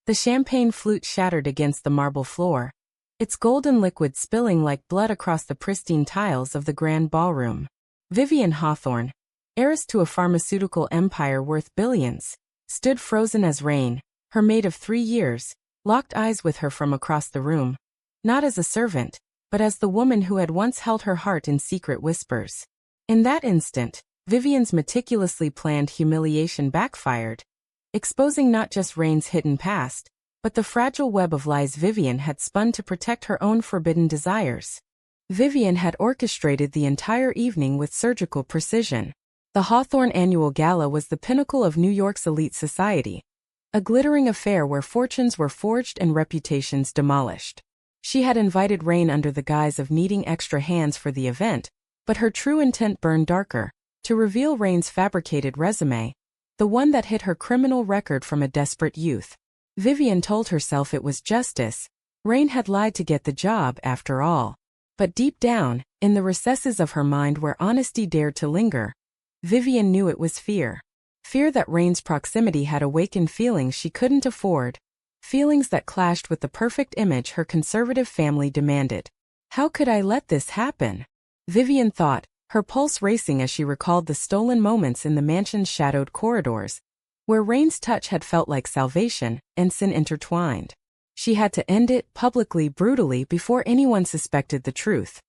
The champagne flute shattered against the marble floor, its golden liquid spilling like blood across the pristine tiles of the grand ballroom. Vivian Hawthorne, heiress to a pharmaceutical empire worth billions, stood frozen as rain, her maid of 3 years, locked eyes with her from across the room. Not as a servant, but as the woman who had once held her heart in secret whispers. In that instant, Vivian's meticulously planned humiliation backfired, exposing not just Rain's hidden past, but the fragile web of lies Vivian had spun to protect her own forbidden desires. Vivian had orchestrated the entire evening with surgical precision. The Hawthorne Annual Gala was the pinnacle of New York's elite society, a glittering affair where fortunes were forged and reputations demolished. She had invited Rain under the guise of needing extra hands for the event, but her true intent burned darker, to reveal Rain's fabricated resume, the one that hid her criminal record from a desperate youth. Vivian told herself it was justice. Rain had lied to get the job after all. But deep down, in the recesses of her mind where honesty dared to linger, Vivian knew it was fear. Fear that Rain's proximity had awakened feelings she couldn't afford, feelings that clashed with the perfect image her conservative family demanded. How could I let this happen? Vivian thought, her pulse racing as she recalled the stolen moments in the mansion's shadowed corridors, where Rain's touch had felt like salvation and sin intertwined. She had to end it publicly, brutally, before anyone suspected the truth.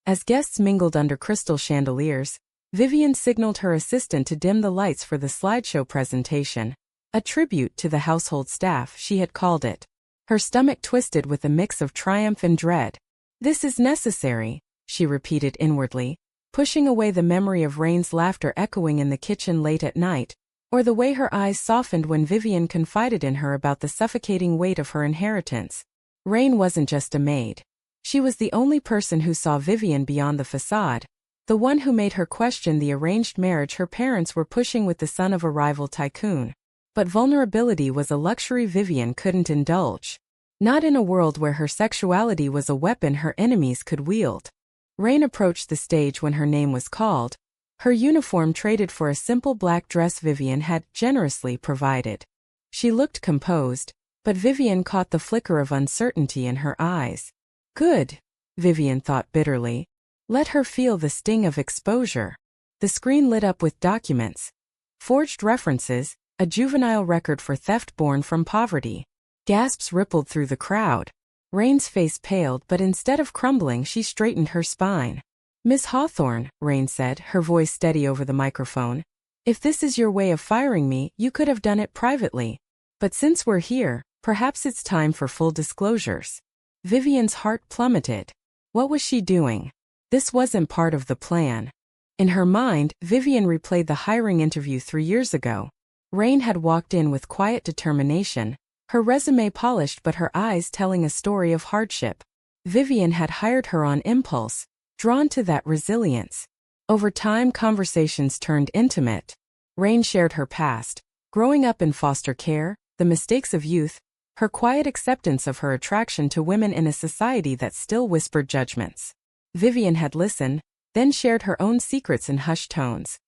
As guests mingled under crystal chandeliers, Vivian signaled her assistant to dim the lights for the slideshow presentation, a tribute to the household staff, she had called it. Her stomach twisted with a mix of triumph and dread. "This is necessary," she repeated inwardly, pushing away the memory of Rain's laughter echoing in the kitchen late at night, or the way her eyes softened when Vivian confided in her about the suffocating weight of her inheritance. Rain wasn't just a maid. She was the only person who saw Vivian beyond the facade, the one who made her question the arranged marriage her parents were pushing with the son of a rival tycoon. But vulnerability was a luxury Vivian couldn't indulge. Not in a world where her sexuality was a weapon her enemies could wield. Rain approached the stage when her name was called, her uniform traded for a simple black dress Vivian had generously provided. She looked composed, but Vivian caught the flicker of uncertainty in her eyes. Good, Vivian thought bitterly. Let her feel the sting of exposure. The screen lit up with documents. Forged references, a juvenile record for theft born from poverty. Gasps rippled through the crowd. Rain's face paled, but instead of crumbling she straightened her spine. "Miss Hawthorne," Rain said, her voice steady over the microphone, "if this is your way of firing me, you could have done it privately. But since we're here, perhaps it's time for full disclosures." Vivian's heart plummeted. What was she doing? This wasn't part of the plan. In her mind, Vivian replayed the hiring interview 3 years ago. Rain had walked in with quiet determination, her resume polished but her eyes telling a story of hardship. Vivian had hired her on impulse, drawn to that resilience. Over time, conversations turned intimate. Rain shared her past, growing up in foster care, the mistakes of youth, her quiet acceptance of her attraction to women in a society that still whispered judgments. Vivian had listened, then shared her own secrets in hushed tones.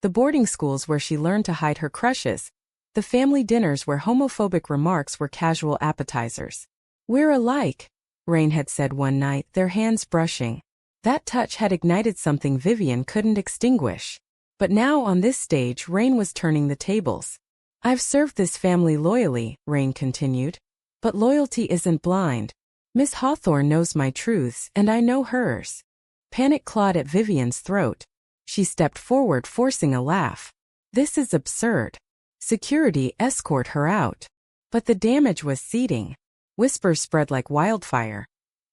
The boarding schools where she learned to hide her crushes, the family dinners where homophobic remarks were casual appetizers. "We're alike," Rain had said one night, their hands brushing. That touch had ignited something Vivian couldn't extinguish. But now on this stage Rain was turning the tables. "I've served this family loyally," Rain continued. "But loyalty isn't blind. Miss Hawthorne knows my truths and I know hers." Panic clawed at Vivian's throat. She stepped forward, forcing a laugh. "This is absurd. Security, escort her out." But the damage was seeding. Whispers spread like wildfire.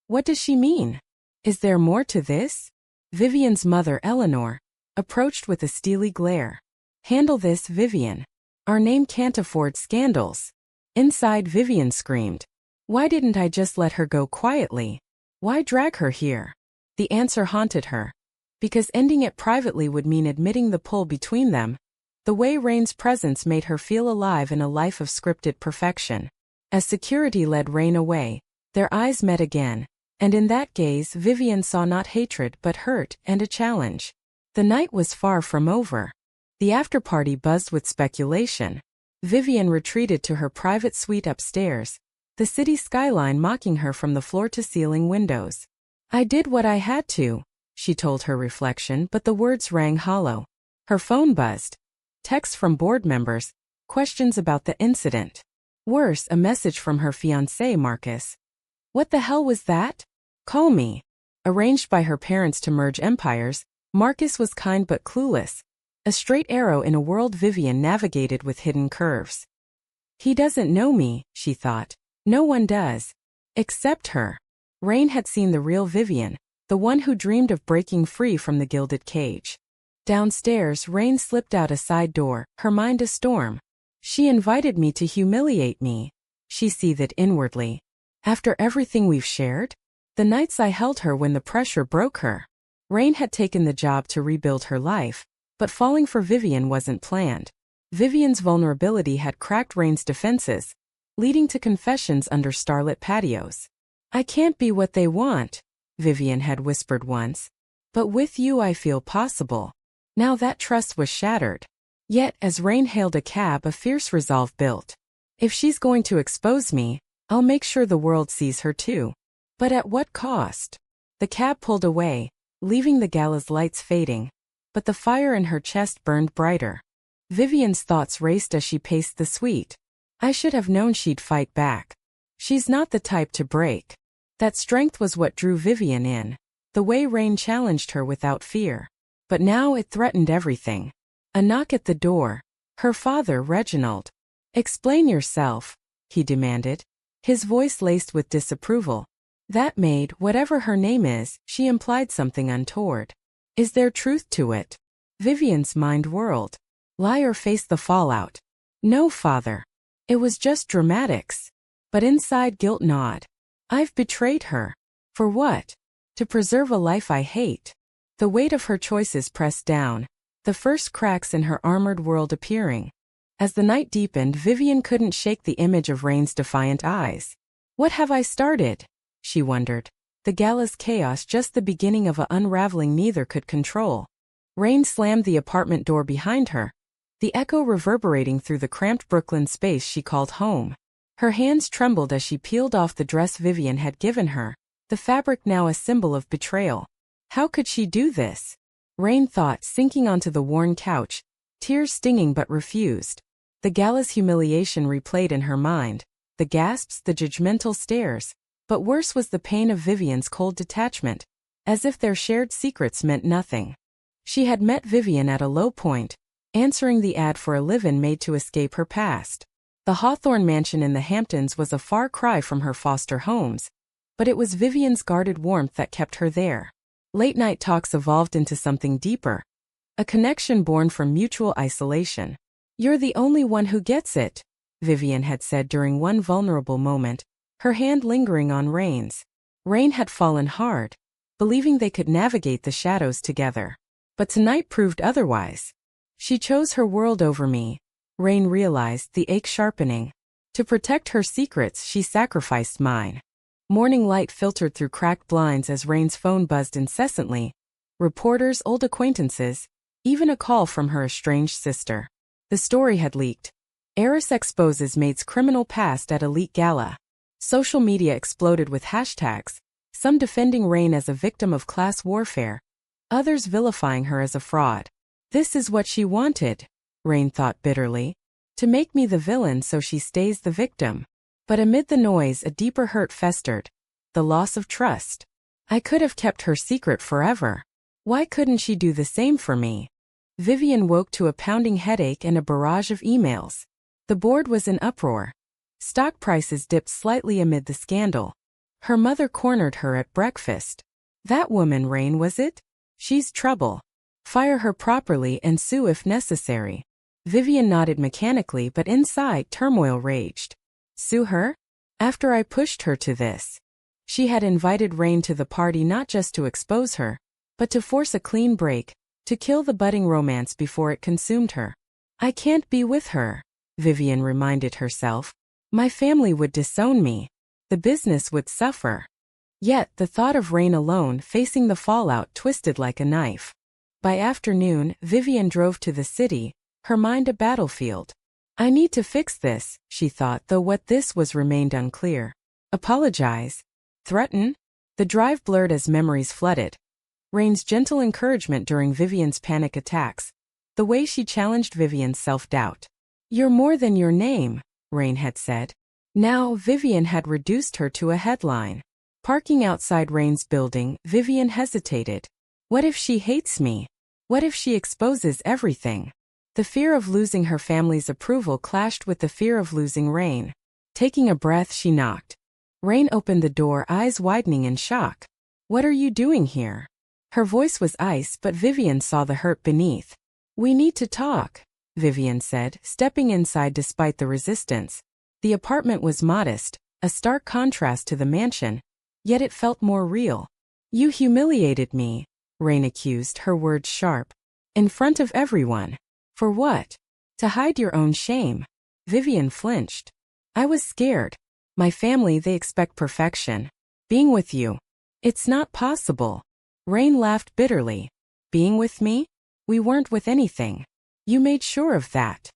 "What does she mean? Is there more to this?" Vivian's mother, Eleanor, approached with a steely glare. "Handle this, Vivian. Our name can't afford scandals." Inside, Vivian screamed. Why didn't I just let her go quietly? Why drag her here? The answer haunted her. Because ending it privately would mean admitting the pull between them, the way Rain's presence made her feel alive in a life of scripted perfection. As security led Rain away, their eyes met again. And in that gaze Vivian saw not hatred but hurt and a challenge. The night was far from over. The after-party buzzed with speculation. Vivian retreated to her private suite upstairs, the city skyline mocking her from the floor-to-ceiling windows. "I did what I had to," she told her reflection, but the words rang hollow. Her phone buzzed. Texts from board members, questions about the incident. Worse, a message from her fiancé, Marcus. "What the hell was that? Call me." Arranged by her parents to merge empires, Marcus was kind but clueless. A straight arrow in a world Vivian navigated with hidden curves. "He doesn't know me," she thought. "No one does. Except her." Rain had seen the real Vivian, the one who dreamed of breaking free from the gilded cage. Downstairs, Rain slipped out a side door, her mind a storm. "She invited me to humiliate me," she seethed inwardly. "After everything we've shared? The nights I held her when the pressure broke her." Rain had taken the job to rebuild her life, but falling for Vivian wasn't planned. Vivian's vulnerability had cracked Rain's defenses, leading to confessions under starlit patios. "I can't be what they want," Vivian had whispered once. "But with you I feel possible." Now that trust was shattered. Yet, as Rain hailed a cab, a fierce resolve built. "If she's going to expose me, I'll make sure the world sees her too." But at what cost? The cab pulled away, leaving the gala's lights fading, but the fire in her chest burned brighter. Vivian's thoughts raced as she paced the suite. "I should have known she'd fight back. She's not the type to break." That strength was what drew Vivian in, the way Rain challenged her without fear. But now it threatened everything. A knock at the door. Her father, Reginald. "Explain yourself," he demanded, his voice laced with disapproval. "That maid, whatever her name is, she implied something untoward. Is there truth to it?" Vivian's mind whirled. Lie or face the fallout? "No, father. It was just dramatics." But inside guilt gnawed. "I've betrayed her. For what? To preserve a life I hate." The weight of her choices pressed down, the first cracks in her armored world appearing. As the night deepened, Vivian couldn't shake the image of Rain's defiant eyes. "What have I started?" she wondered. The gala's chaos, just the beginning of an unraveling neither could control. Rain slammed the apartment door behind her, the echo reverberating through the cramped Brooklyn space she called home. Her hands trembled as she peeled off the dress Vivian had given her, the fabric now a symbol of betrayal. How could she do this? Rain thought, sinking onto the worn couch, tears stinging but refused. The gala's humiliation replayed in her mind, the gasps, the judgmental stares, but worse was the pain of Vivian's cold detachment, as if their shared secrets meant nothing. She had met Vivian at a low point, answering the ad for a live-in maid to escape her past. The Hawthorne mansion in the Hamptons was a far cry from her foster homes, but it was Vivian's guarded warmth that kept her there. Late-night talks evolved into something deeper, a connection born from mutual isolation. "You're the only one who gets it," Vivian had said during one vulnerable moment, her hand lingering on Rain's. Rain had fallen hard, believing they could navigate the shadows together. But tonight proved otherwise. "She chose her world over me," Rain realized, the ache sharpening. "To protect her secrets, she sacrificed mine." Morning light filtered through cracked blinds as Rain's phone buzzed incessantly. Reporters, old acquaintances, even a call from her estranged sister. The story had leaked. Heiress exposes maid's criminal past at elite gala. Social media exploded with hashtags, some defending Rain as a victim of class warfare, others vilifying her as a fraud. "This is what she wanted," Rain thought bitterly. "To make me the villain so she stays the victim." But amid the noise, a deeper hurt festered. The loss of trust. I could have kept her secret forever. Why couldn't she do the same for me? Vivian woke to a pounding headache and a barrage of emails. The board was in uproar. Stock prices dipped slightly amid the scandal. Her mother cornered her at breakfast. "That woman, Rain, was it? She's trouble. Fire her properly and sue if necessary." Vivian nodded mechanically, but inside turmoil raged. Sue her? After I pushed her to this. She had invited Rain to the party not just to expose her, but to force a clean break, to kill the budding romance before it consumed her. "I can't be with her," Vivian reminded herself. "My family would disown me. The business would suffer." Yet the thought of Rain alone facing the fallout twisted like a knife. By afternoon, Vivian drove to the city, her mind a battlefield. I need to fix this, she thought, though what this was remained unclear. Apologize? Threaten? The drive blurred as memories flooded. Rain's gentle encouragement during Vivian's panic attacks. The way she challenged Vivian's self-doubt. You're more than your name, Rain had said. Now Vivian had reduced her to a headline. Parking outside Rain's building, Vivian hesitated. What if she hates me? What if she exposes everything? The fear of losing her family's approval clashed with the fear of losing Rain. Taking a breath, she knocked. Rain opened the door, eyes widening in shock. What are you doing here? Her voice was ice, but Vivian saw the hurt beneath. We need to talk, Vivian said, stepping inside despite the resistance. The apartment was modest, a stark contrast to the mansion, yet it felt more real. You humiliated me, Rain accused, her words sharp. In front of everyone. For what? To hide your own shame. Vivian flinched. I was scared. My family, they expect perfection. Being with you. It's not possible. Rain laughed bitterly. Being with me? We weren't with anything. You made sure of that.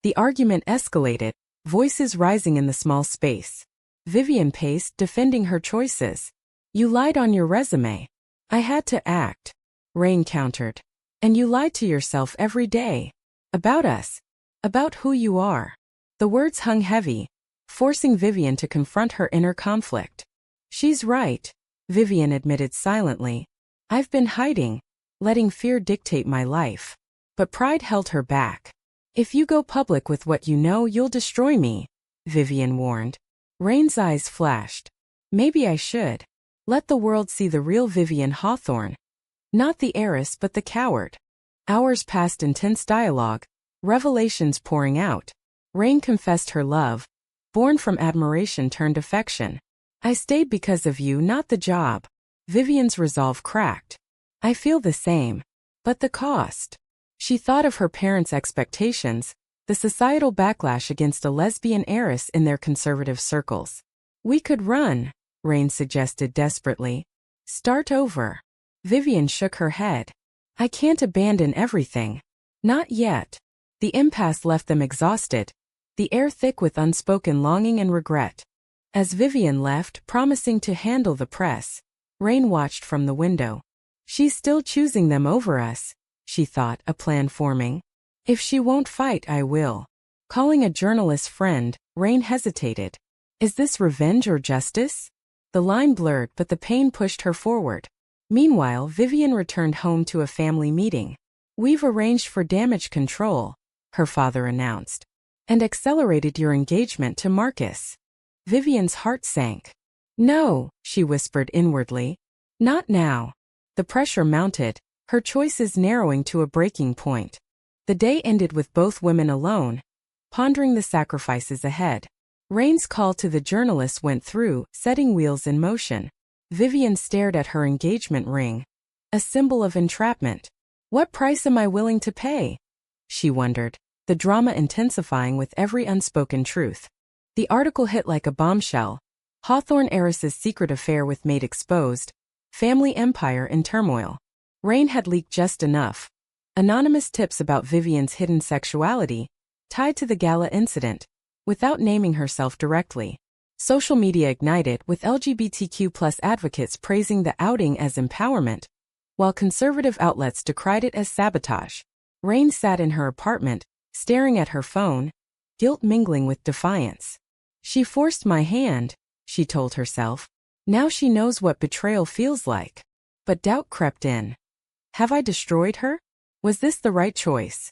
The argument escalated, voices rising in the small space. Vivian paced, defending her choices. You lied on your resume. I had to act. Rain countered. And you lied to yourself every day. About us. About who you are. The words hung heavy, forcing Vivian to confront her inner conflict. She's right, Vivian admitted silently. I've been hiding, letting fear dictate my life. But pride held her back. If you go public with what you know, you'll destroy me, Vivian warned. Rain's eyes flashed. Maybe I should. Let the world see the real Vivian Hawthorne. Not the heiress but the coward. Hours passed in tense dialogue, revelations pouring out. Rain confessed her love, born from admiration turned affection. I stayed because of you, not the job. Vivian's resolve cracked. I feel the same. But the cost. She thought of her parents' expectations, the societal backlash against a lesbian heiress in their conservative circles. We could run, Rain suggested desperately. Start over. Vivian shook her head. I can't abandon everything. Not yet. The impasse left them exhausted, the air thick with unspoken longing and regret. As Vivian left, promising to handle the press, Rain watched from the window. She's still choosing them over us, she thought, a plan forming. If she won't fight, I will. Calling a journalist friend, Rain hesitated. Is this revenge or justice? The line blurred, but the pain pushed her forward. Meanwhile, Vivian returned home to a family meeting. We've arranged for damage control, her father announced, and accelerated your engagement to Marcus. Vivian's heart sank. No, she whispered inwardly. Not now. The pressure mounted, her choices narrowing to a breaking point. The day ended with both women alone, pondering the sacrifices ahead. Rain's call to the journalist went through, setting wheels in motion. Vivian stared at her engagement ring, a symbol of entrapment. What price am I willing to pay? She wondered, the drama intensifying with every unspoken truth. The article hit like a bombshell. Hawthorne heiress's secret affair with maid exposed, family empire in turmoil. Rain had leaked just enough. Anonymous tips about Vivian's hidden sexuality, tied to the gala incident, without naming herself directly. Social media ignited, with LGBTQ+ advocates praising the outing as empowerment, while conservative outlets decried it as sabotage. Rain sat in her apartment, staring at her phone, guilt mingling with defiance. She forced my hand, she told herself. Now she knows what betrayal feels like. But doubt crept in. Have I destroyed her? Was this the right choice?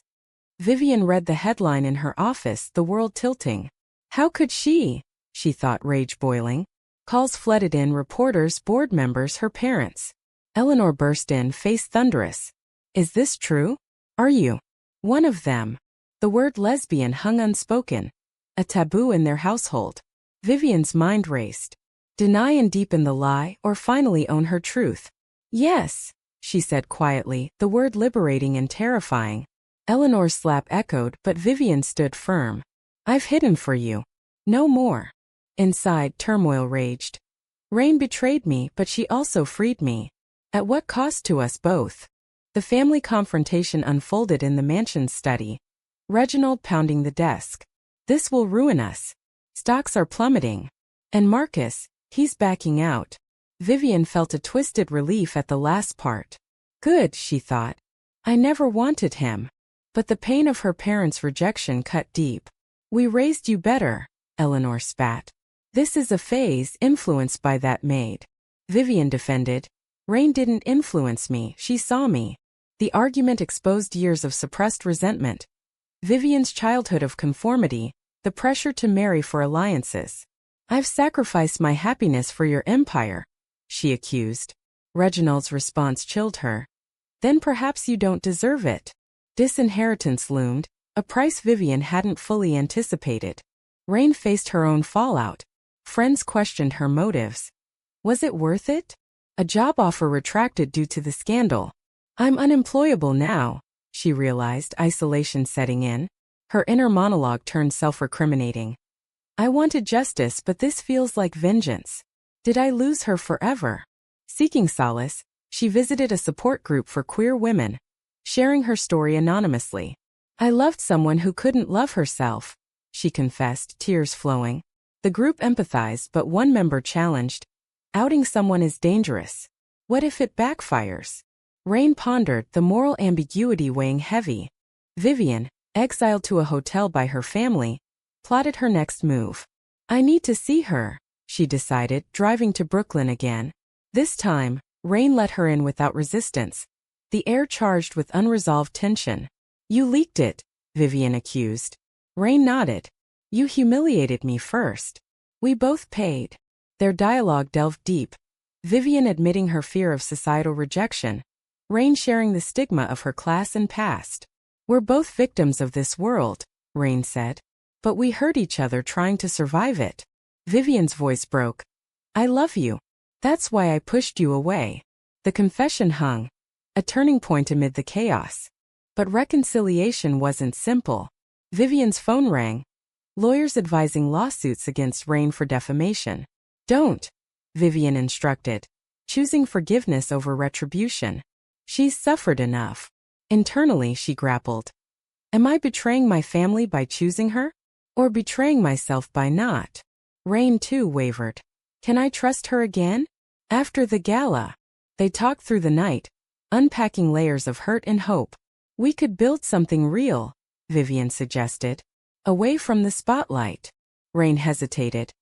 Vivian read the headline in her office, the world tilting. How could she? She thought, rage boiling. Calls flooded in, reporters, board members, her parents. Eleanor burst in, face thunderous. Is this true? Are you one of them? The word lesbian hung unspoken, a taboo in their household. Vivian's mind raced. Deny and deepen the lie, or finally own her truth? Yes, she said quietly, the word liberating and terrifying. Eleanor's slap echoed, but Vivian stood firm. I've hidden for you. No more. Inside, turmoil raged. Rain betrayed me, but she also freed me. At what cost to us both? The family confrontation unfolded in the mansion's study. Reginald pounding the desk. This will ruin us. Stocks are plummeting. And Marcus, he's backing out. Vivian felt a twisted relief at the last part. Good, she thought. I never wanted him. But the pain of her parents' rejection cut deep. We raised you better, Eleanor spat. This is a phase influenced by that maid. Vivian defended. Rain didn't influence me, she saw me. The argument exposed years of suppressed resentment. Vivian's childhood of conformity, the pressure to marry for alliances. I've sacrificed my happiness for your empire, she accused. Reginald's response chilled her. Then perhaps you don't deserve it. Disinheritance loomed, a price Vivian hadn't fully anticipated. Rain faced her own fallout. Friends questioned her motives. Was it worth it? A job offer retracted due to the scandal. I'm unemployable now, she realized, isolation setting in. Her inner monologue turned self-recriminating. I wanted justice, but this feels like vengeance. Did I lose her forever? Seeking solace, she visited a support group for queer women, sharing her story anonymously. I loved someone who couldn't love herself, she confessed, tears flowing. The group empathized, but one member challenged. Outing someone is dangerous. What if it backfires? Rain pondered, the moral ambiguity weighing heavy. Vivian, exiled to a hotel by her family, plotted her next move. I need to see her, she decided, driving to Brooklyn again. This time, Rain let her in without resistance. The air charged with unresolved tension. You leaked it, Vivian accused. Rain nodded. You humiliated me first. We both paid. Their dialogue delved deep. Vivian admitting her fear of societal rejection. Rain sharing the stigma of her class and past. We're both victims of this world, Rain said. But we hurt each other trying to survive it. Vivian's voice broke. I love you. That's why I pushed you away. The confession hung. A turning point amid the chaos. But reconciliation wasn't simple. Vivian's phone rang. Lawyers advising lawsuits against Rain for defamation. Don't, Vivian instructed. Choosing forgiveness over retribution. She's suffered enough. Internally, she grappled. Am I betraying my family by choosing her? Or betraying myself by not? Rain too wavered. Can I trust her again? After the gala, they talked through the night, unpacking layers of hurt and hope. We could build something real, Vivian suggested. Away from the spotlight. Rain hesitated.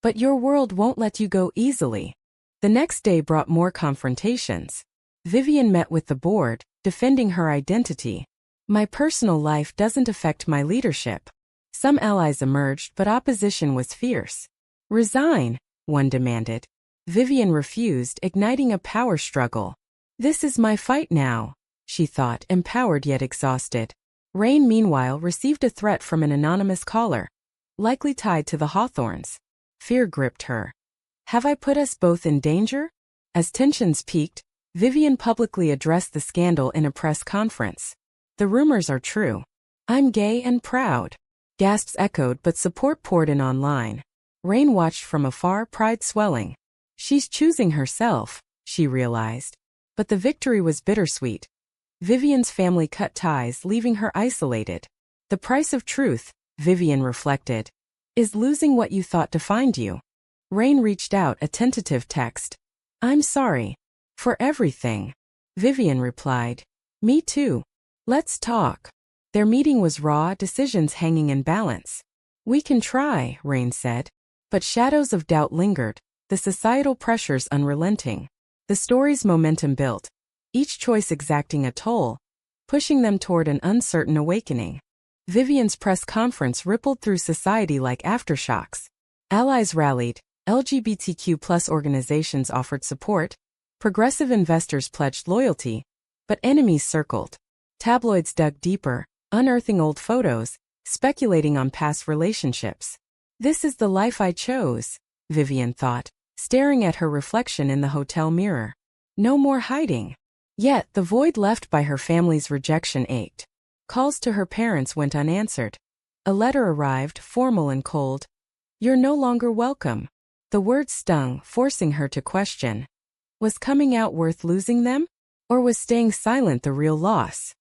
But your world won't let you go easily. The next day brought more confrontations. Vivian met with the board, defending her identity. My personal life doesn't affect my leadership. Some allies emerged, but opposition was fierce. Resign, one demanded. Vivian refused, igniting a power struggle. This is my fight now, she thought, empowered yet exhausted. Rain, meanwhile, received a threat from an anonymous caller, likely tied to the Hawthorns. Fear gripped her. Have I put us both in danger? As tensions peaked, Vivian publicly addressed the scandal in a press conference. The rumors are true. I'm gay and proud. Gasps echoed, but support poured in online. Rain watched from afar, pride swelling. She's choosing herself, she realized. But the victory was bittersweet. Vivian's family cut ties, leaving her isolated. The price of truth, Vivian reflected, is losing what you thought defined you. Rain reached out, a tentative text. I'm sorry. For everything. Vivian replied. Me too. Let's talk. Their meeting was raw, decisions hanging in balance. We can try, Rain said. But shadows of doubt lingered, the societal pressures unrelenting. The story's momentum built, each choice exacting a toll, pushing them toward an uncertain awakening. Vivian's press conference rippled through society like aftershocks. Allies rallied, LGBTQ+ organizations offered support, progressive investors pledged loyalty, but enemies circled. Tabloids dug deeper, unearthing old photos, speculating on past relationships. This is the life I chose, Vivian thought, staring at her reflection in the hotel mirror. No more hiding. Yet, the void left by her family's rejection ached. Calls to her parents went unanswered. A letter arrived, formal and cold. You're no longer welcome. The words stung, forcing her to question. Was coming out worth losing them? Or was staying silent the real loss?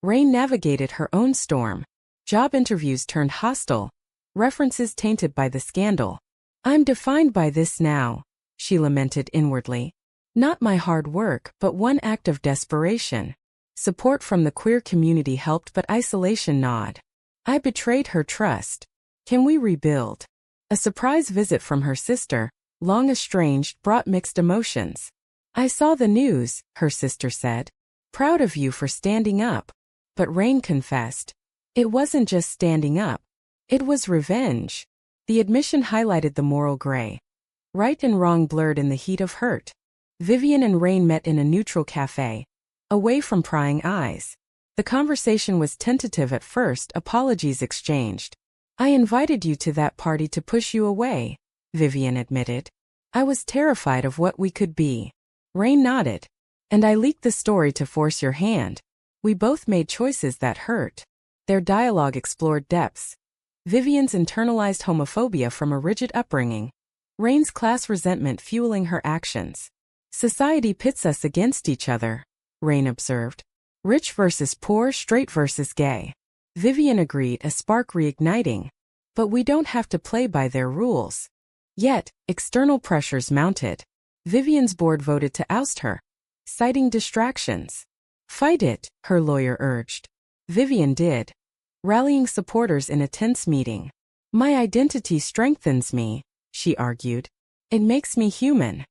Rain navigated her own storm. Job interviews turned hostile. references tainted by the scandal. I'm defined by this now, she lamented inwardly. Not my hard work, but one act of desperation. Support from the queer community helped, but isolation gnawed. I betrayed her trust. Can we rebuild? A surprise visit from her sister, long estranged, brought mixed emotions. I saw the news, her sister said. Proud of you for standing up. But Rain confessed. It wasn't just standing up. It was revenge. The admission highlighted the moral gray. Right and wrong blurred in the heat of hurt. Vivian and Rain met in a neutral cafe, away from prying eyes. The conversation was tentative at first, apologies exchanged. I invited you to that party to push you away, Vivian admitted. I was terrified of what we could be. Rain nodded. And I leaked the story to force your hand. We both made choices that hurt. Their dialogue explored depths. Vivian's internalized homophobia from a rigid upbringing. Rain's class resentment fueling her actions. Society pits us against each other, Rain observed. Rich versus poor, straight versus gay. Vivian agreed, a spark reigniting. But we don't have to play by their rules. Yet, external pressures mounted. Vivian's board voted to oust her, citing distractions. Fight it, her lawyer urged. Vivian did, rallying supporters in a tense meeting. My identity strengthens me, she argued. It makes me human.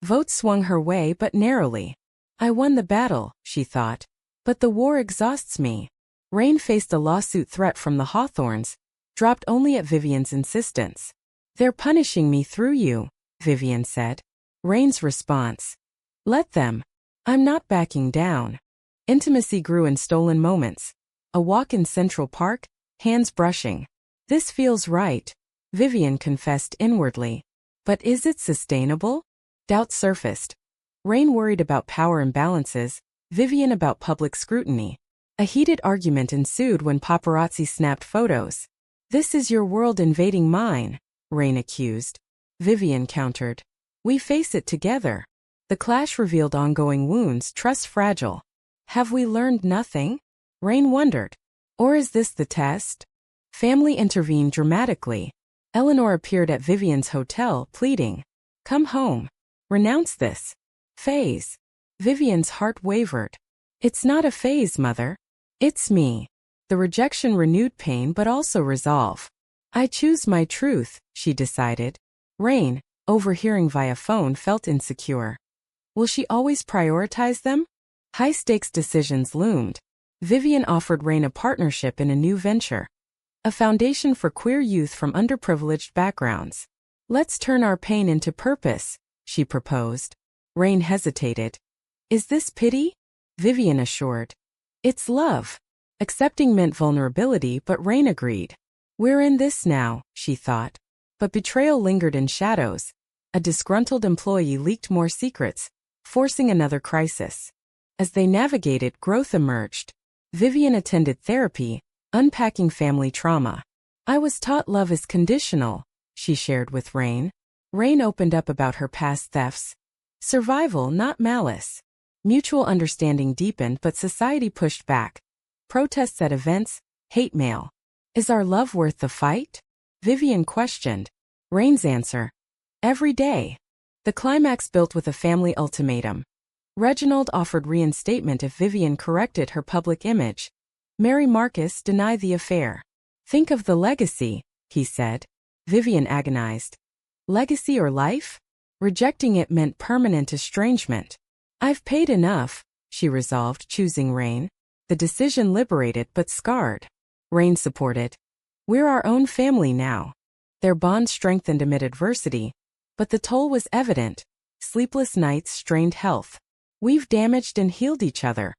Votes swung her way but narrowly. I won the battle, she thought. But the war exhausts me. Rain faced a lawsuit threat from the Hawthorns, dropped only at Vivian's insistence. They're punishing me through you, Vivian said. Rain's response. Let them. I'm not backing down. Intimacy grew in stolen moments. A walk in Central Park, hands brushing. This feels right, Vivian confessed inwardly. But is it sustainable? Doubt surfaced. Rain worried about power imbalances, Vivian about public scrutiny. A heated argument ensued when paparazzi snapped photos. This is your world invading mine, Rain accused. Vivian countered. We face it together. The clash revealed ongoing wounds, trust fragile. Have we learned nothing? Rain wondered. Or is this the test? Family intervened dramatically. Eleanor appeared at Vivian's hotel, pleading. Come home. Renounce this phase. Vivian's heart wavered. It's not a phase, Mother. It's me. The rejection renewed pain but also resolve. I choose my truth, she decided. Rain, overhearing via phone, felt insecure. Will she always prioritize them? High-stakes decisions loomed. Vivian offered Rain a partnership in a new venture. A foundation for queer youth from underprivileged backgrounds. Let's turn our pain into purpose, she proposed. Rain hesitated. Is this pity? Vivian assured. It's love. Accepting meant vulnerability, but Rain agreed. We're in this now, she thought. But betrayal lingered in shadows. A disgruntled employee leaked more secrets, forcing another crisis. As they navigated, growth emerged. Vivian attended therapy, unpacking family trauma. I was taught love is conditional, she shared with Rain. Rain opened up about her past thefts. Survival, not malice. Mutual understanding deepened, but society pushed back. Protests at events, hate mail. Is our love worth the fight? Vivian questioned. Rain's answer. Every day. The climax built with a family ultimatum. Reginald offered reinstatement if Vivian corrected her public image. Mary Marcus denied the affair. Think of the legacy, he said. Vivian agonized. Legacy or life? Rejecting it meant permanent estrangement. I've paid enough, she resolved, choosing Rain. The decision liberated but scarred. Rain supported. We're our own family now. Their bond strengthened amid adversity, but the toll was evident. Sleepless nights strained health. We've damaged and healed each other,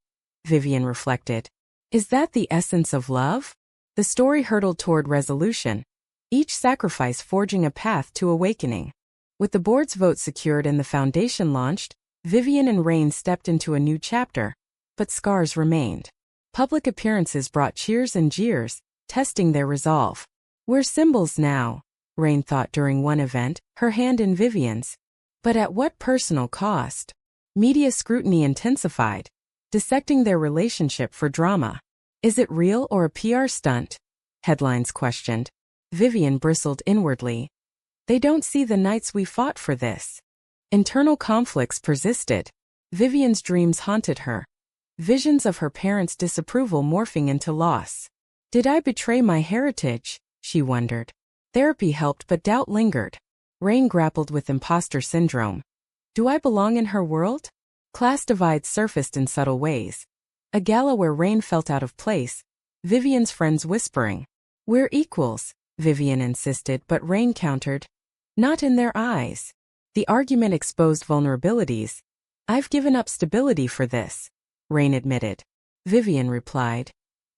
Vivian reflected. Is that the essence of love? The story hurtled toward resolution, each sacrifice forging a path to awakening. With the board's vote secured and the foundation launched, Vivian and Rain stepped into a new chapter, but scars remained. Public appearances brought cheers and jeers, testing their resolve. We're symbols now, Rain thought during one event, her hand in Vivian's. But at what personal cost? Media scrutiny intensified, dissecting their relationship for drama. Is it real or a PR stunt? Headlines questioned. Vivian bristled inwardly. They don't see the nights we fought for this. Internal conflicts persisted. Vivian's dreams haunted her. Visions of her parents' disapproval morphing into loss. Did I betray my heritage? She wondered. Therapy helped, but doubt lingered. Rain grappled with imposter syndrome. Do I belong in her world? Class divides surfaced in subtle ways. A gala where Rain felt out of place. Vivian's friends whispering. We're equals, Vivian insisted, but Rain countered. Not in their eyes. The argument exposed vulnerabilities. I've given up stability for this, Rain admitted. Vivian replied.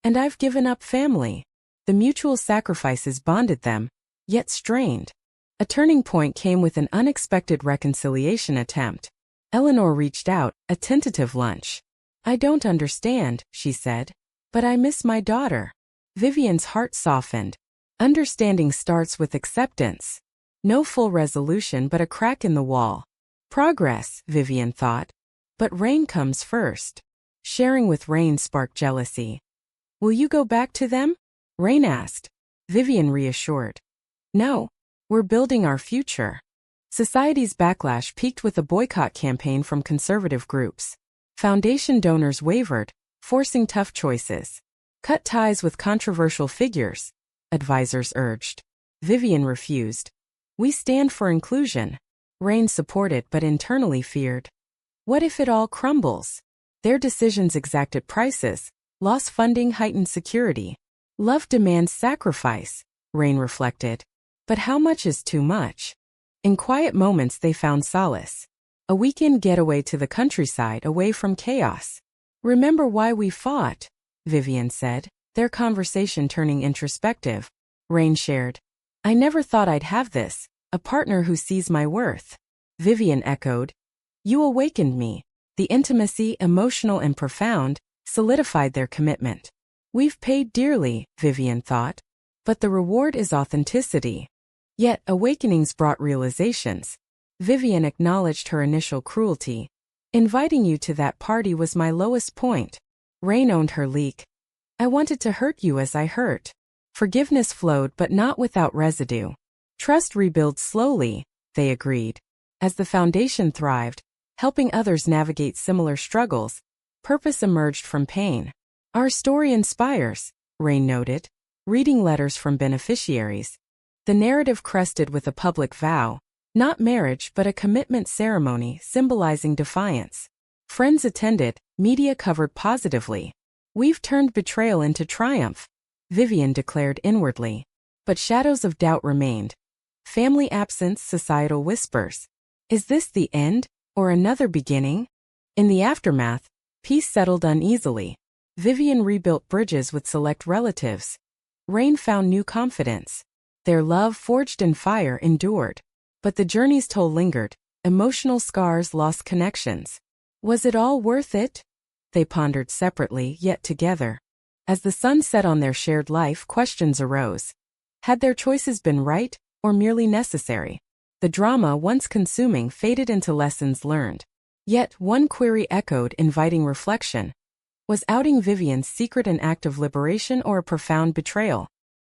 And I've given up family. The mutual sacrifices bonded them, yet strained. A turning point came with an unexpected reconciliation attempt. Eleanor reached out, a tentative lunch. I don't understand, she said. But I miss my daughter. Vivian's heart softened. Understanding starts with acceptance. No full resolution, but a crack in the wall. Progress, Vivian thought. But Rain comes first. Sharing with Rain sparked jealousy. Will you go back to them? Rain asked. Vivian reassured. No. We're building our future. Society's backlash peaked with a boycott campaign from conservative groups. Foundation donors wavered, forcing tough choices. Cut ties with controversial figures, advisors urged. Vivian refused. We stand for inclusion. Rain supported but internally feared. What if it all crumbles? Their decisions exacted prices, lost funding, heightened security. Love demands sacrifice, Rain reflected. But how much is too much? In quiet moments they found solace. A weekend getaway to the countryside away from chaos. Remember why we fought, Vivian said, their conversation turning introspective. Rain shared. I never thought I'd have this, a partner who sees my worth. Vivian echoed. You awakened me. The intimacy, emotional and profound, solidified their commitment. We've paid dearly, Vivian thought. But the reward is authenticity. Yet, awakenings brought realizations. Vivian acknowledged her initial cruelty. Inviting you to that party was my lowest point. Rain owned her leak. I wanted to hurt you as I hurt. Forgiveness flowed, but not without residue. Trust rebuilds slowly, they agreed. As the foundation thrived, helping others navigate similar struggles, purpose emerged from pain. Our story inspires, Rain noted, reading letters from beneficiaries. The narrative crested with a public vow, not marriage but a commitment ceremony symbolizing defiance. Friends attended, media covered positively. We've turned betrayal into triumph, Vivian declared inwardly. But shadows of doubt remained. Family absence, societal whispers. Is this the end, or another beginning? In the aftermath, peace settled uneasily. Vivian rebuilt bridges with select relatives. Rain found new confidence. Their love, forged in fire, endured. But the journey's toll lingered. Emotional scars lost connections. Was it all worth it? They pondered separately, yet together. As the sun set on their shared life, questions arose. Had their choices been right, or merely necessary? The drama, once consuming, faded into lessons learned. Yet, one query echoed, inviting reflection. Was outing Vivian's secret an act of liberation or a profound betrayal?